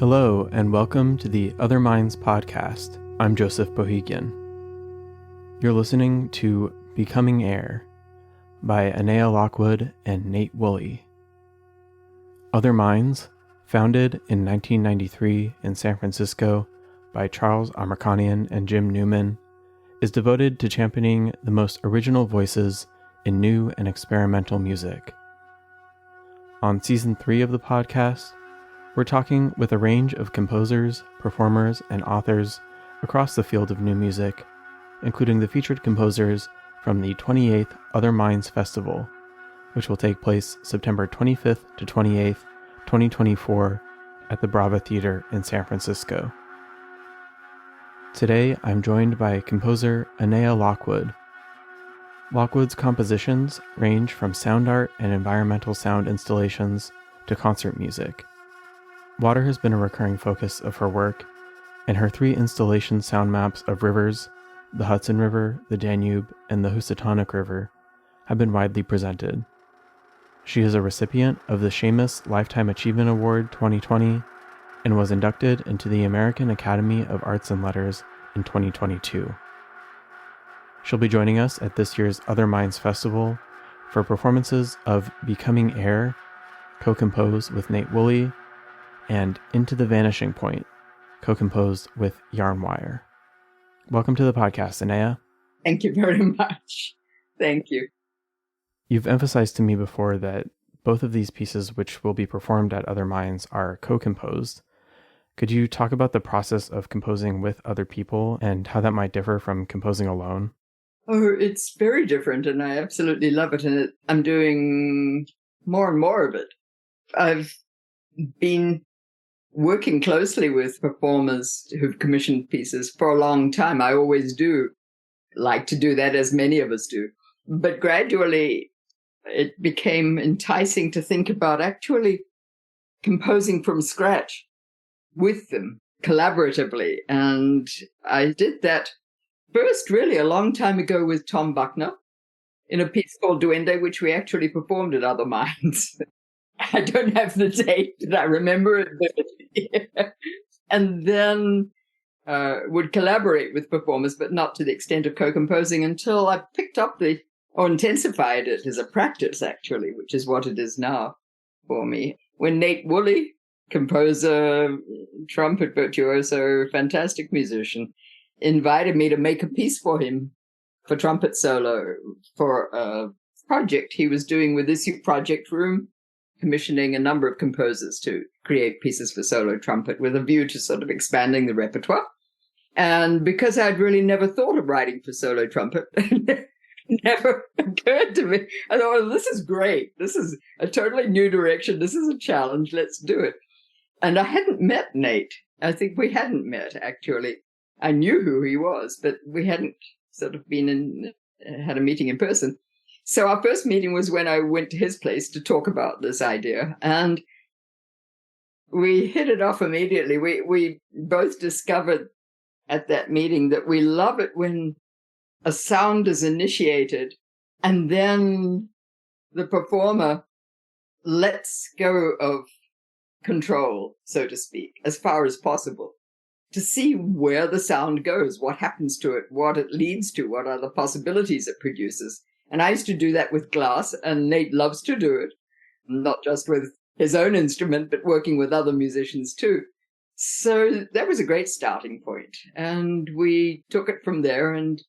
Hello, and welcome to the Other Minds podcast. I'm Joseph Bohigian. You're listening to Becoming Air by Annea Lockwood and Nate Wooley. Other Minds, founded in 1993 in San Francisco by Charles Amirkhanian and Jim Newman, is devoted to championing the most original voices in new and experimental music. On Season 3 of the podcast, we're talking with a range of composers, performers, and authors across the field of new music, including the featured composers from the 28th Other Minds Festival, which will take place September 25th to 28th, 2024 at the Brava Theater in San Francisco. Today, I'm joined by composer Annea Lockwood. Lockwood's compositions range from sound art and environmental sound installations to concert music. Water has been a recurring focus of her work, and her 3 installation sound maps of rivers, the Hudson River, the Danube, and the Housatonic River, have been widely presented. She is a recipient of the SEAMUS Lifetime Achievement Award 2020 and was inducted into the American Academy of Arts and Letters in 2022. She'll be joining us at this year's Other Minds Festival for performances of Becoming Air, co-composed with Nate Wooley, and Into the Vanishing Point, co-composed with Yarnwire. Welcome to the podcast, Annea. Thank you very much. Thank you. You've emphasized to me before that both of these pieces, which will be performed at Other Minds, are co-composed. Could you talk about the process of composing with other people and how that might differ from composing alone? Oh, it's very different, and I absolutely love it. And I'm doing more and more of it. I've been working closely with performers who've commissioned pieces for a long time. I always do like to do that, as many of us do. But gradually, it became enticing to think about actually composing from scratch with them collaboratively. And I did that first really a long time ago with Tom Buckner in a piece called Duende, which we actually performed at Other Minds. I don't have the date, but I remember it vividly. And then would collaborate with performers, but not to the extent of co-composing until I picked up or intensified it as a practice, actually, which is what it is now for me. When Nate Wooley, composer, trumpet virtuoso, fantastic musician, invited me to make a piece for him for trumpet solo for a project he was doing with Issue Project Room, commissioning a number of composers to create pieces for solo trumpet with a view to sort of expanding the repertoire. And because I'd really never thought of writing for solo trumpet, never occurred to me, I thought, well, this is great. This is a totally new direction. This is a challenge. Let's do it. And I hadn't met Nate. I think we hadn't met, actually. I knew who he was, but we hadn't sort of had a meeting in person. So our first meeting was when I went to his place to talk about this idea, and we hit it off immediately. We both discovered at that meeting that we love it when a sound is initiated and then the performer lets go of control, so to speak, as far as possible, to see where the sound goes, what happens to it, what it leads to, what are the possibilities it produces. And I used to do that with glass, and Nate loves to do it, not just with his own instrument, but working with other musicians too. So that was a great starting point. And we took it from there and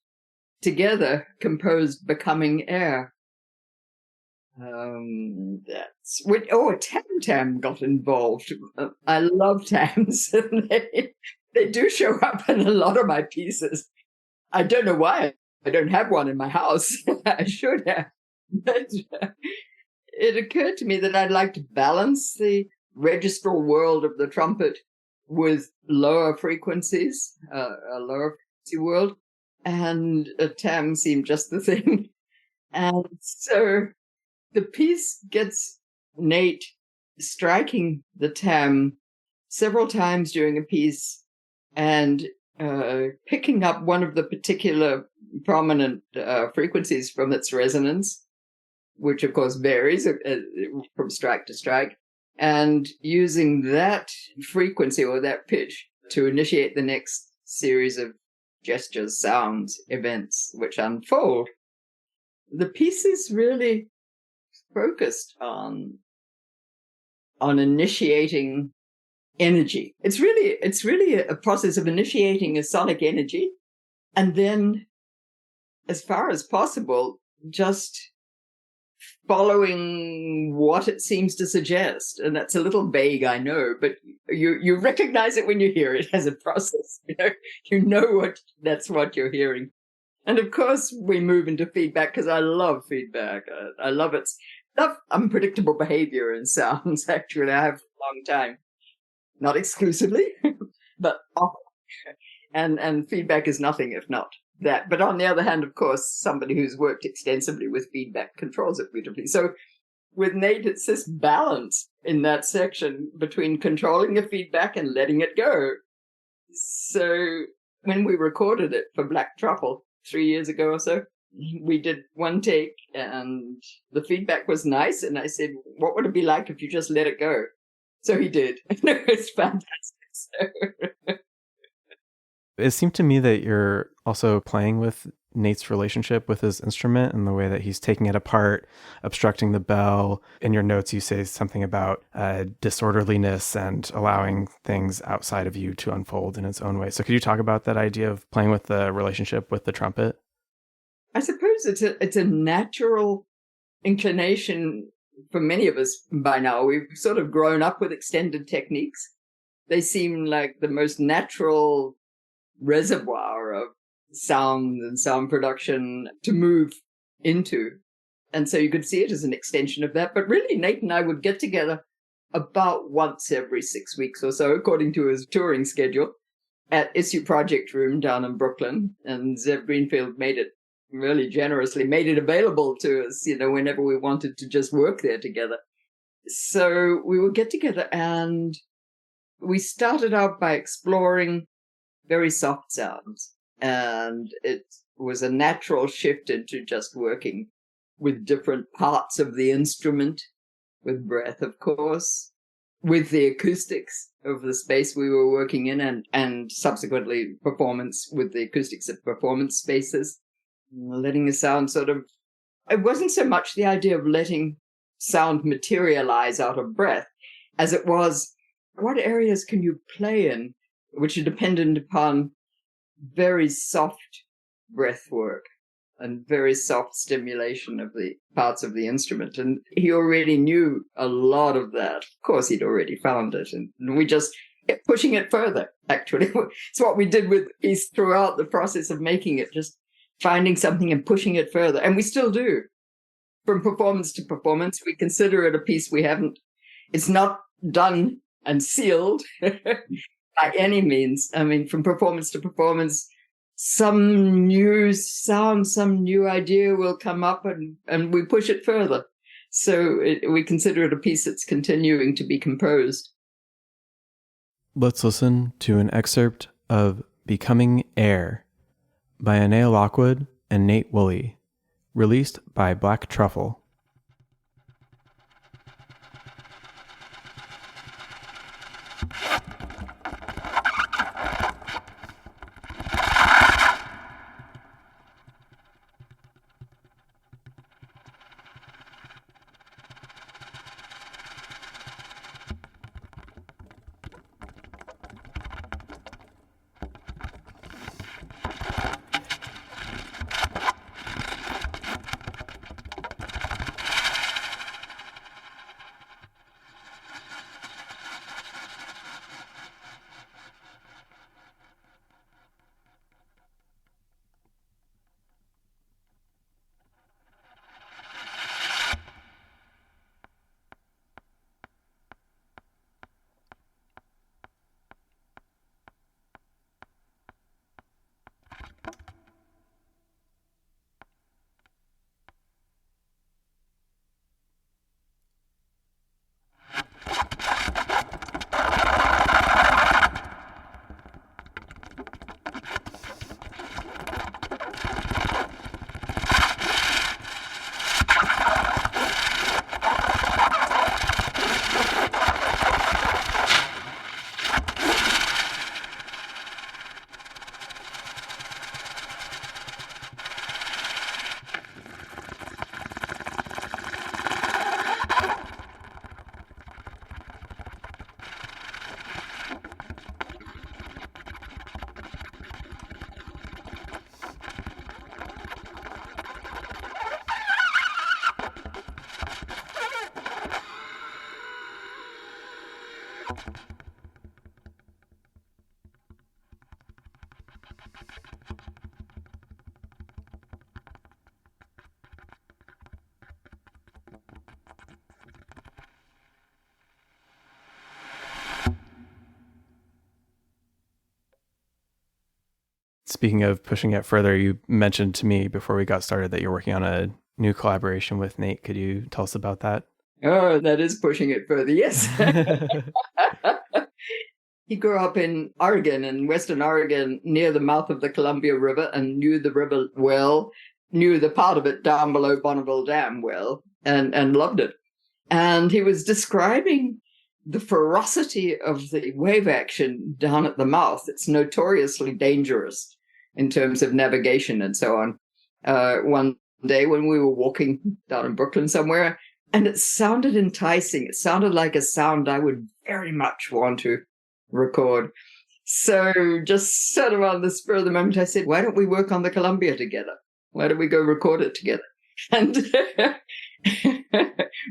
together composed Becoming Air. A tam got involved. I love tams. They do show up in a lot of my pieces. I don't know why. I don't have one in my house. I should have. But it occurred to me that I'd like to balance the registral world of the trumpet with lower frequencies, a lower frequency world, and a tam seemed just the thing. And so the piece gets Nate striking the tam several times during a piece and picking up one of the particular prominent frequencies from its resonance, which of course varies from strike to strike, and using that frequency or that pitch to initiate the next series of gestures, sounds, events which unfold. The piece is really focused on initiating energy. It's really a process of initiating a sonic energy, and then, as far as possible, just following what it seems to suggest. And that's a little vague, I know, but you recognize it when you hear it as a process. You know that's what you're hearing. And of course, we move into feedback because I love feedback. I love unpredictable behavior in sounds. Actually, I have for a long time, not exclusively, but often. And feedback is nothing if not that. But on the other hand, of course, somebody who's worked extensively with feedback controls it beautifully. So with Nate, it's this balance in that section between controlling the feedback and letting it go. So when we recorded it for Black Truffle 3 years ago or so, we did one take and the feedback was nice. And I said, what would it be like if you just let it go? So he did. It's fantastic. So. It seemed to me that you're also playing with Nate's relationship with his instrument and the way that he's taking it apart, obstructing the bell. In your notes, you say something about disorderliness and allowing things outside of you to unfold in its own way. So could you talk about that idea of playing with the relationship with the trumpet? I suppose it's a natural inclination for many of us by now. We've sort of grown up with extended techniques. They seem like the most natural reservoir of sound and sound production to move into. And so you could see it as an extension of that. But really, Nate and I would get together about once every 6 weeks or so, according to his touring schedule, at Issue Project Room down in Brooklyn. And Zev Greenfield made it available to us, whenever we wanted to just work there together. So we would get together, and we started out by exploring very soft sounds. And it was a natural shift into just working with different parts of the instrument, with breath, of course, with the acoustics of the space we were working in, and subsequently performance with the acoustics of performance spaces, letting the sound it wasn't so much the idea of letting sound materialize out of breath as it was, what areas can you play in, which are dependent upon very soft breath work and very soft stimulation of the parts of the instrument. And he already knew a lot of that. Of course, he'd already found it. And we just kept pushing it further, actually. It's what we did with the piece throughout the process of making it, just finding something and pushing it further. And we still do. From performance to performance, we consider it a piece it's not done and sealed by any means. I mean, from performance to performance, some new sound, some new idea will come up, and we push it further. So we consider it a piece that's continuing to be composed. Let's listen to an excerpt of Becoming Air by Annea Lockwood and Nate Wooley, released by Black Truffle. Speaking of pushing it further, you mentioned to me before we got started that you're working on a new collaboration with Nate. Could you tell us about that? Oh, that is pushing it further. Yes. He grew up in Oregon, in Western Oregon, near the mouth of the Columbia River, and knew the river well, knew the part of it down below Bonneville Dam well, and loved it. And he was describing the ferocity of the wave action down at the mouth. It's notoriously dangerous in terms of navigation and so on. One day when we were walking down in Brooklyn somewhere, and it sounded enticing. It sounded like a sound I would very much want to record. So just sort of on the spur of the moment, I said, why don't we work on the Columbia together? Why don't we go record it together? And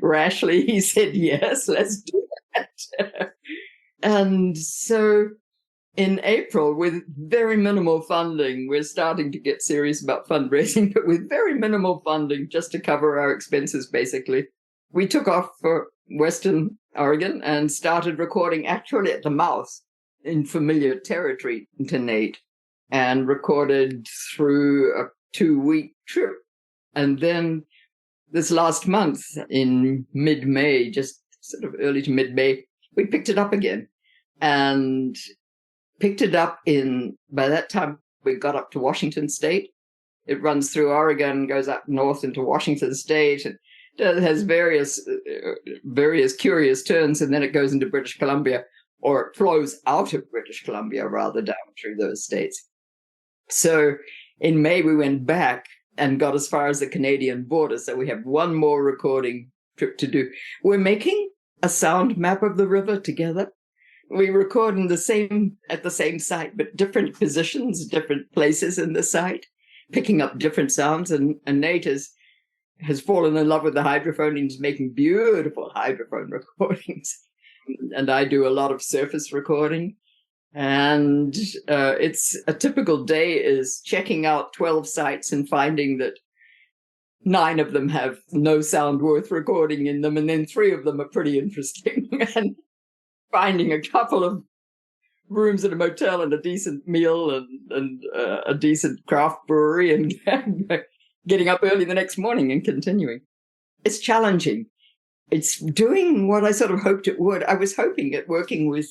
rashly, he said, yes, let's do that. And so in April, with very minimal funding, we're starting to get serious about fundraising, but with very minimal funding, just to cover our expenses, basically, we took off for Western Oregon and started recording actually at the mouth in familiar territory to Nate, and recorded through a 2-week trip. And then this last month in mid-May, just sort of early to mid-May, we picked it up again and picked it up by that time we got up to Washington State. It runs through Oregon, goes up north into Washington State, and it has various curious turns, and then it goes into British Columbia, or it flows out of British Columbia rather down through those states. So in May, we went back and got as far as the Canadian border. So we have one more recording trip to do. We're making a sound map of the river together. We record at the same site, but different positions, different places in the site, picking up different sounds. And Nate has fallen in love with the hydrophone and is making beautiful hydrophone recordings. And I do a lot of surface recording. And it's a typical day is checking out 12 sites and finding that 9 of them have no sound worth recording in them, and then 3 of them are pretty interesting. And finding a couple of rooms at a motel and a decent meal and a decent craft brewery, and getting up early the next morning and continuing. It's challenging. It's doing what I sort of hoped it would. I was hoping at working with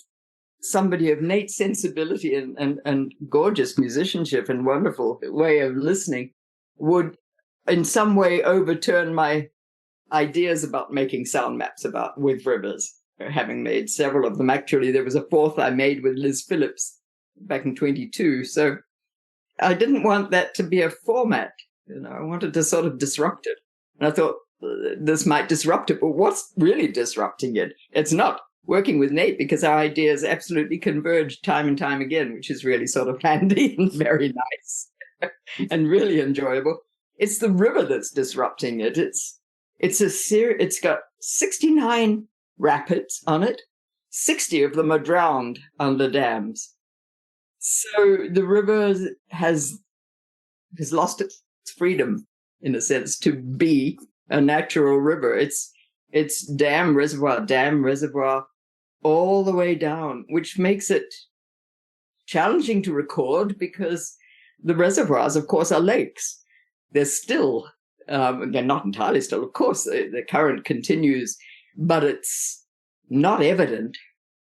somebody of Nate's sensibility and gorgeous musicianship and wonderful way of listening would in some way overturn my ideas about making sound maps with rivers, having made several of them. Actually, there was a 4th I made with Liz Phillips back in 22. So I didn't want that to be a format. I wanted to sort of disrupt it. And I thought this might disrupt it, but what's really disrupting it? It's not working with Nate, because our ideas absolutely converge time and time again, which is really sort of handy and very nice and really enjoyable. It's the river that's disrupting it. It's got 69 rapids on it. 60 of them are drowned under dams. So the river has lost its freedom, in a sense, to be a natural river. It's dam reservoir, all the way down, which makes it challenging to record because the reservoirs, of course, are lakes. They're still, again, not entirely still, of course, the current continues, but it's not evident.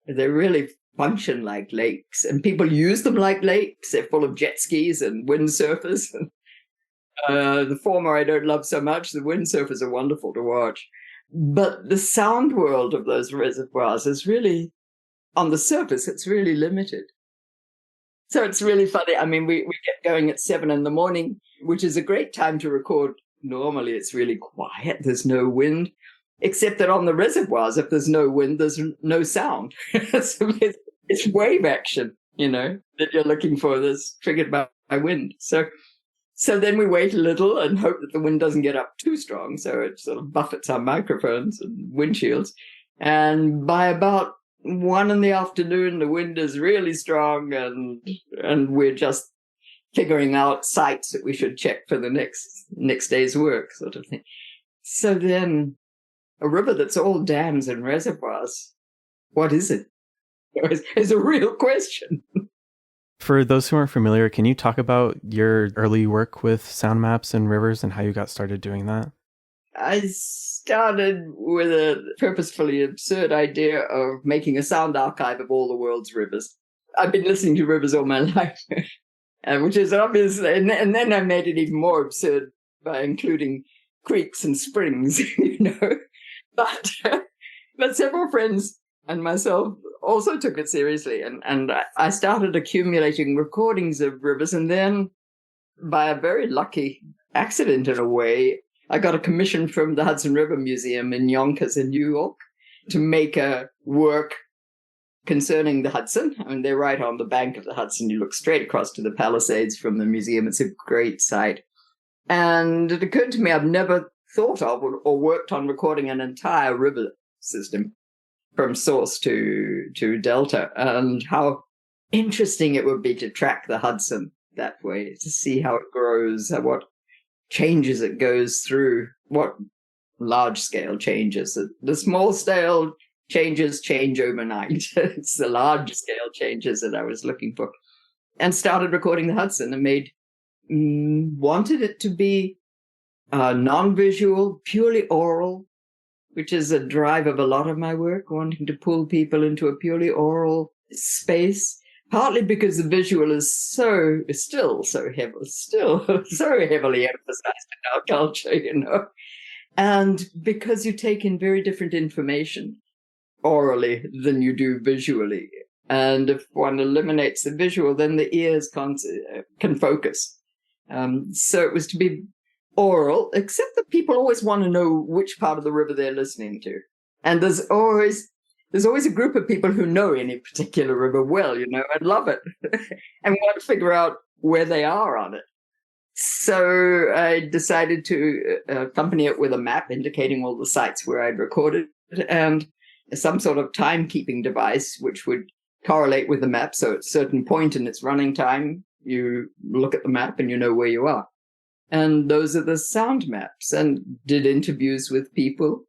They really function like lakes, and people use them like lakes. They're full of jet skis and windsurfers. The former I don't love so much. The windsurfers are wonderful to watch. But the sound world of those reservoirs is really, on the surface, it's really limited. So it's really funny. I mean, we get going at 7 a.m, which is a great time to record. Normally, it's really quiet. There's no wind, except that on the reservoirs, if there's no wind, there's no sound. So it's wave action, that you're looking for that's triggered by wind. So then we wait a little and hope that the wind doesn't get up too strong, so it sort of buffets our microphones and windshields. And by about 1 p.m, the wind is really strong, and we're just figuring out sites that we should check for the next day's work, sort of thing. So then a river that's all dams and reservoirs, what is it? It's a real question. For those who aren't familiar, can you talk about your early work with sound maps and rivers and how you got started doing that? I started with a purposefully absurd idea of making a sound archive of all the world's rivers. I've been listening to rivers all my life, which is obvious. And then I made it even more absurd by including creeks and springs, But, but several friends and myself also took it seriously. And I started accumulating recordings of rivers. And then, by a very lucky accident in a way, I got a commission from the Hudson River Museum in Yonkers in New York to make a work concerning the Hudson. I mean, they're right on the bank of the Hudson. You look straight across to the Palisades from the museum. It's a great site. And it occurred to me I've never thought of or worked on recording an entire river system from source to delta, and how interesting it would be to track the Hudson that way, to see how it grows, what changes it goes through, what large-scale changes. The small-scale changes change overnight. It's the large-scale changes that I was looking for. And started recording the Hudson and wanted it to be non-visual, purely oral, which is a drive of a lot of my work, wanting to pull people into a purely oral space. Partly because the visual is still so heavily emphasized in our culture, and because you take in very different information orally than you do visually. And if one eliminates the visual, then the ears can focus. So it was to be oral, except that people always want to know which part of the river they're listening to. And there's always a group of people who know any particular river well, and love it and want to figure out where they are on it. So I decided to accompany it with a map indicating all the sites where I'd recorded and some sort of timekeeping device which would correlate with the map. So at a certain point in its running time, you look at the map and you know where you are. And those are the sound maps, and did interviews with people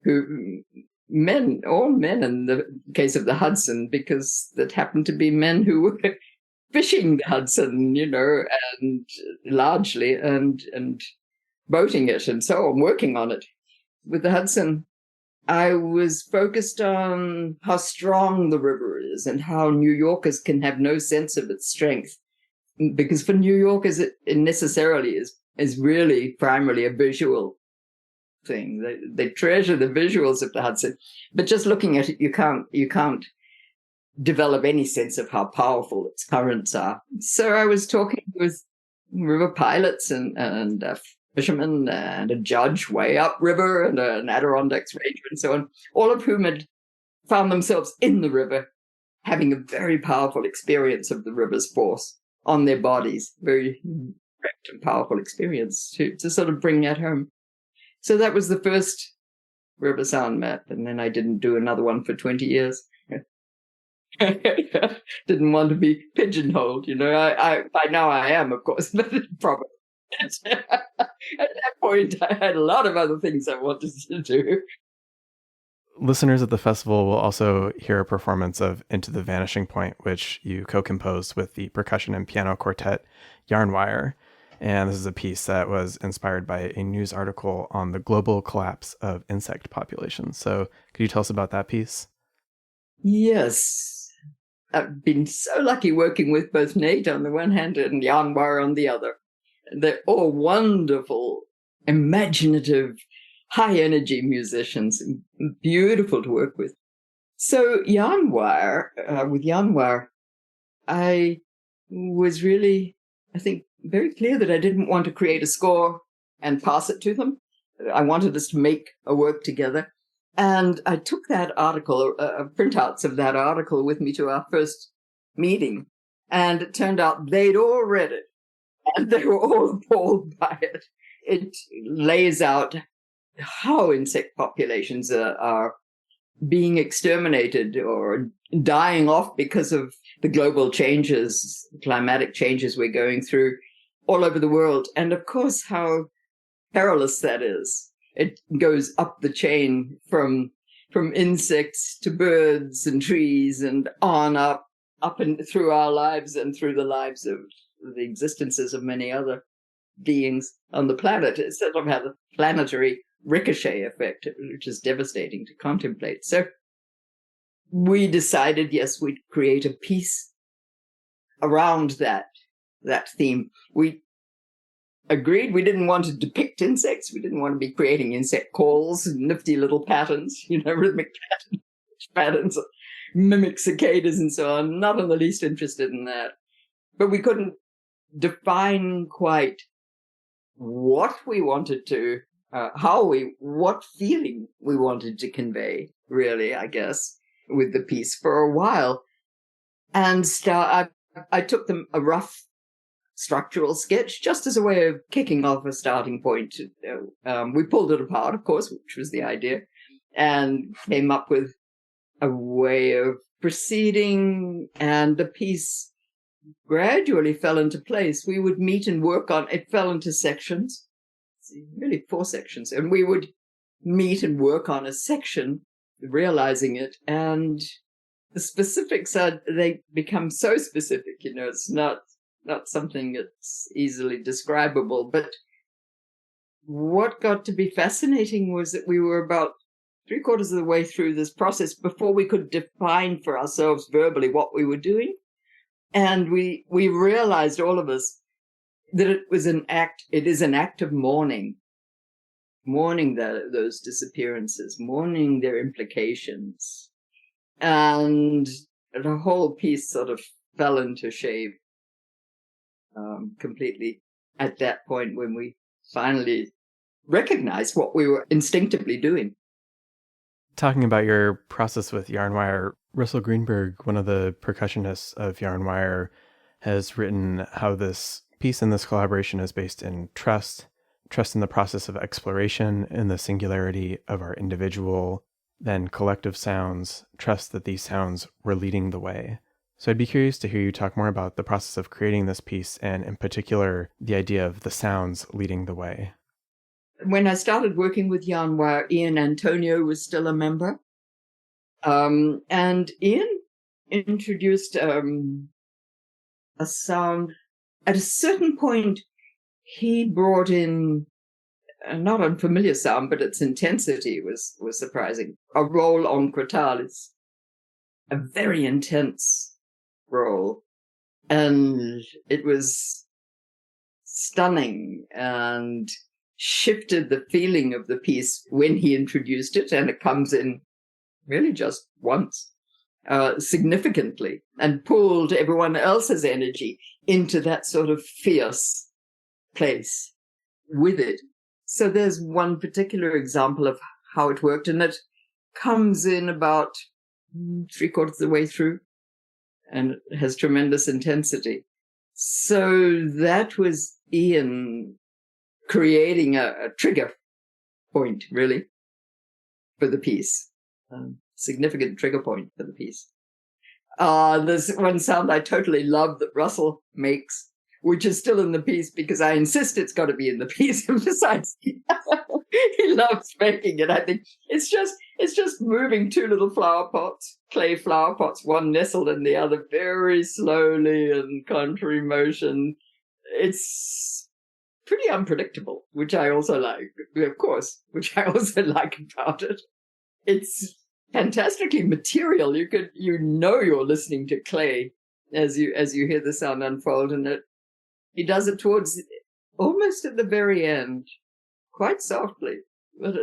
all men in the case of the Hudson, because that happened to be men who were fishing the Hudson, and largely, and boating it and so on, working on it. With the Hudson, I was focused on how strong the river is and how New Yorkers can have no sense of its strength. Because for New Yorkers, it necessarily is really primarily a visual thing. They treasure the visuals of the Hudson, but just looking at it, you can't develop any sense of how powerful its currents are. So I was talking with river pilots and fishermen and a judge way upriver and an Adirondacks ranger and so on, all of whom had found themselves in the river, having a very powerful experience of the river's force on their bodies, very direct and powerful experience to sort of bring that home. So that was the first river sound map, and then I didn't do another one for 20 years. Didn't want to be pigeonholed, I by now I am, of course, but probably at that point I had a lot of other things I wanted to do. Listeners at the festival will also hear a performance of Into the Vanishing Point, which you co-composed with the percussion and piano quartet Yarnwire. And this is a piece that was inspired by a news article on the global collapse of insect populations. So could you tell us about that piece? Yes. I've been so lucky working with both Nate on the one hand and Yarnwire on the other. They're all wonderful, imaginative, high-energy musicians, beautiful to work with. So with Yarnwire, I was really, I think, very clear that I didn't want to create a score and pass it to them. I wanted us to make a work together. And I took that article, printouts of that article with me to our first meeting. And it turned out they'd all read it. And they were all appalled by it. It lays out how insect populations are being exterminated or dying off because of the global changes, climatic changes we're going through all over the world. And of course, how perilous that is. It goes up the chain from insects to birds and trees and on up up and through our lives and through the lives of the existences of many other beings on the planet. It sort of has a planetary ricochet effect, which is devastating to contemplate. So we decided, yes, we'd create a piece around that theme. We agreed we didn't want to depict insects. We didn't want to be creating insect calls and nifty little patterns, rhythmic patterns, mimic cicadas and so on. Not in the least interested in that. But we couldn't define quite what we wanted to, what feeling we wanted to convey, really, I guess, with the piece for a while. And I took them a rough structural sketch just as a way of kicking off a starting point. We pulled it apart, of course, which was the idea, and came up with a way of proceeding, and the piece gradually fell into place. We would meet and work on it. Fell into sections, really 4 sections, and we would meet and work on a section, realizing it, and the specifics they become so specific. It's not something that's easily describable. But what got to be fascinating was that we were about 3/4 of the way through this process before we could define for ourselves verbally what we were doing. And we realized, all of us, that it is an act of mourning those disappearances, mourning their implications. And the whole piece sort of fell into shape completely at that point when we finally recognized what we were instinctively doing. Talking about your process with yarn wire, Russell Greenberg, one of the percussionists of yarn wire, has written how this piece and this collaboration is based in trust in the process of exploration, in the singularity of our individual, then collective sounds, trust that these sounds were leading the way. So I'd be curious to hear you talk more about the process of creating this piece, and in particular, the idea of the sounds leading the way. When I started working with yarn wire, Ian Antonio was still a member. And Ian introduced a sound. At a certain point, he brought in a not unfamiliar sound, but its intensity was surprising. A roll en crotal is a very intense roll, and it was stunning and shifted the feeling of the piece when he introduced it, and it comes in really just once, significantly, and pulled everyone else's energy into that sort of fierce place with it. So there's one particular example of how it worked, and it comes in about 3/4 of the way through, and it has tremendous intensity. So that was Ian creating a trigger point, really, for the piece. Significant trigger point for the piece. There's one sound I totally love that Russell makes, which is still in the piece because I insist it's got to be in the piece. And besides, he loves making it. I think it's just moving 2 little flower pots, clay flower pots, one nestled in the other, very slowly and contrary motion. It's pretty unpredictable, which I also like, of course, which I also like about it. It's fantastically material. You're listening to clay as you hear the sound unfold, and he does it towards almost at the very end, quite softly, but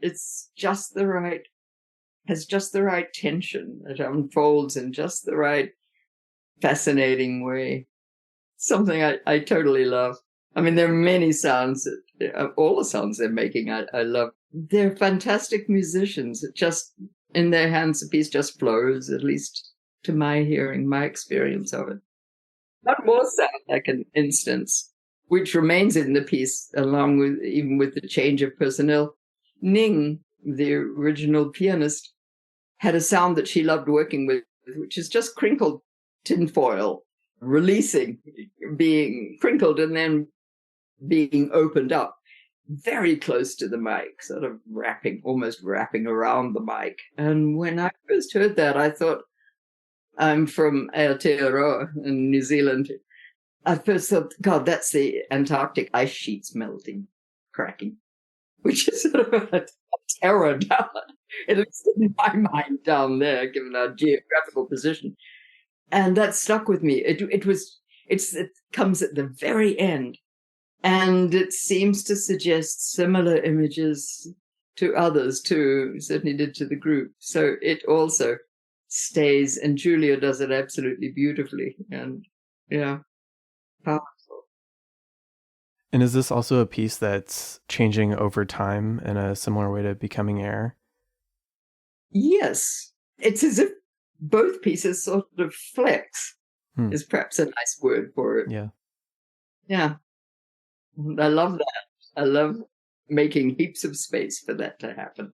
it's just the right, has just the right tension. It unfolds in just the right fascinating way. Something I totally love. I mean, there are many sounds, all the sounds they're making, I love. They're fantastic musicians. It just, in their hands, the piece just flows, at least to my hearing, my experience of it. One more sound, like an instance, which remains in the piece, along with, even with the change of personnel. Ning, the original pianist, had a sound that she loved working with, which is just crinkled tinfoil, releasing, being crinkled and then being opened up very close to the mic, sort of almost wrapping around the mic. And when I first heard that, I thought, I'm from Aotearoa in New Zealand. I first thought, God, that's the Antarctic ice sheets melting, cracking, which is sort of a terror down, at least in my mind down there, given our geographical position. And that stuck with me. It comes at the very end. And it seems to suggest similar images to others too, certainly did to the group. So it also stays, and Julia does it absolutely beautifully. And yeah, powerful. And is this also a piece that's changing over time in a similar way to Becoming Air? Yes. It's as if both pieces sort of flex, is perhaps a nice word for it. Yeah. Yeah. I love that. I love making heaps of space for that to happen.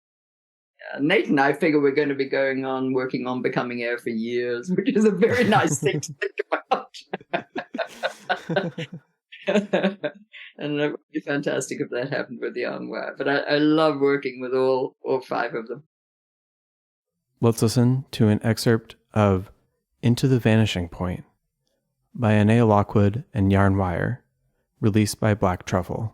Nate and I figure we're going to be working on Becoming Air for years, which is a very nice thing to think about. And it would be fantastic if that happened with the Anwar. But I love working with all 5 of them. Let's listen to an excerpt of Into the Vanishing Point by Annea Lockwood and Yarn Wire, released by Black Truffle.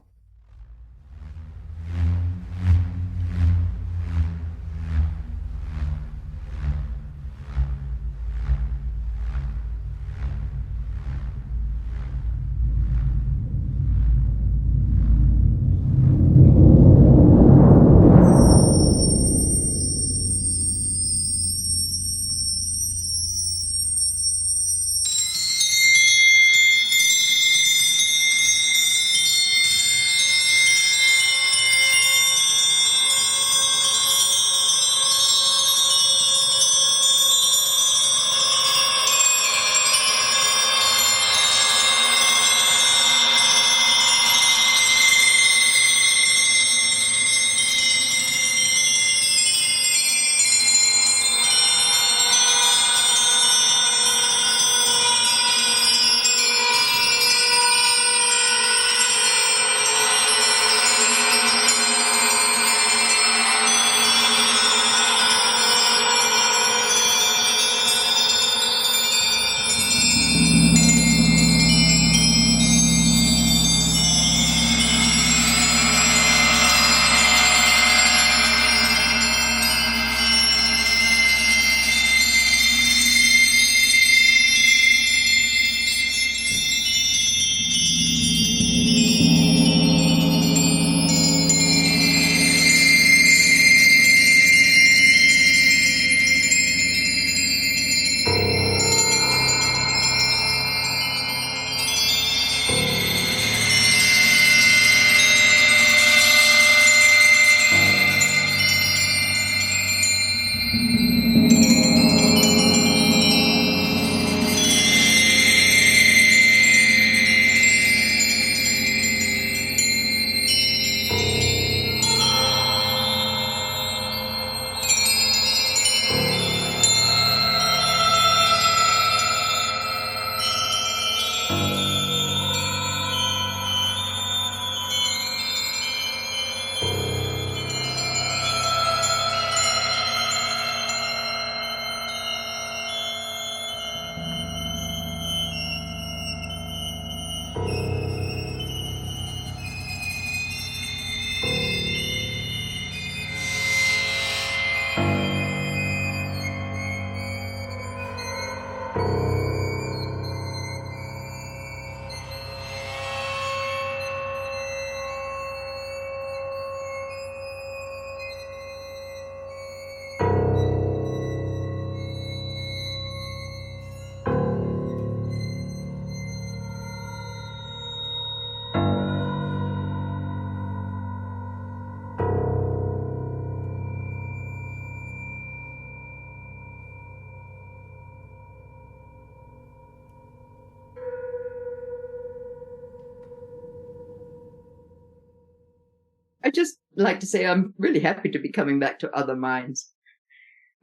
I just like to say I'm really happy to be coming back to Other Minds.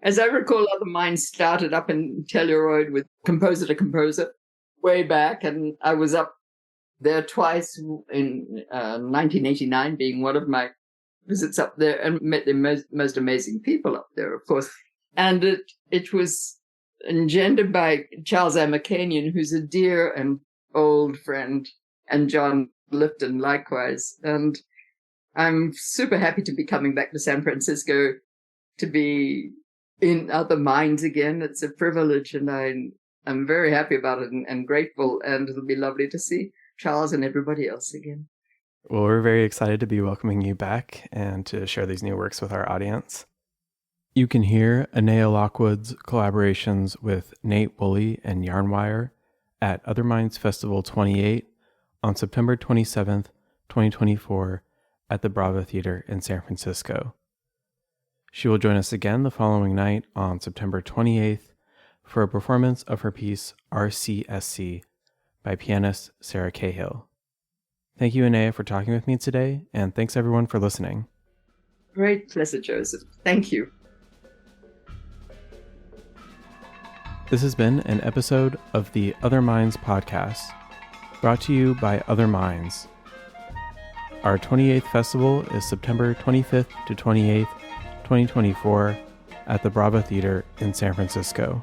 As I recall, Other Minds started up in Telluride with Composer to Composer way back, and I was up there twice in 1989, being one of my visits up there, and met the most amazing people up there, of course. And it was engendered by Charles Amakanian, who's a dear and old friend, and John Lifton likewise. And I'm super happy to be coming back to San Francisco to be in other minds again. It's a privilege, and I'm very happy about it and grateful, and it'll be lovely to see Charles and everybody else again. Well, we're very excited to be welcoming you back and to share these new works with our audience. You can hear Annea Lockwood's collaborations with Nate Wooley and Yarnwire at Other Minds Festival 28 on September 27th, 2024 at the Brava Theater in San Francisco. She will join us again the following night on September 28th for a performance of her piece RCSC by pianist Sarah Cahill. Thank you, Annea, for talking with me today, and thanks everyone for listening. Great pleasure, Joseph. Thank you. This has been an episode of the Other Minds podcast, brought to you by Other Minds. Our 28th festival is September 25th to 28th, 2024 at the Brava Theater in San Francisco.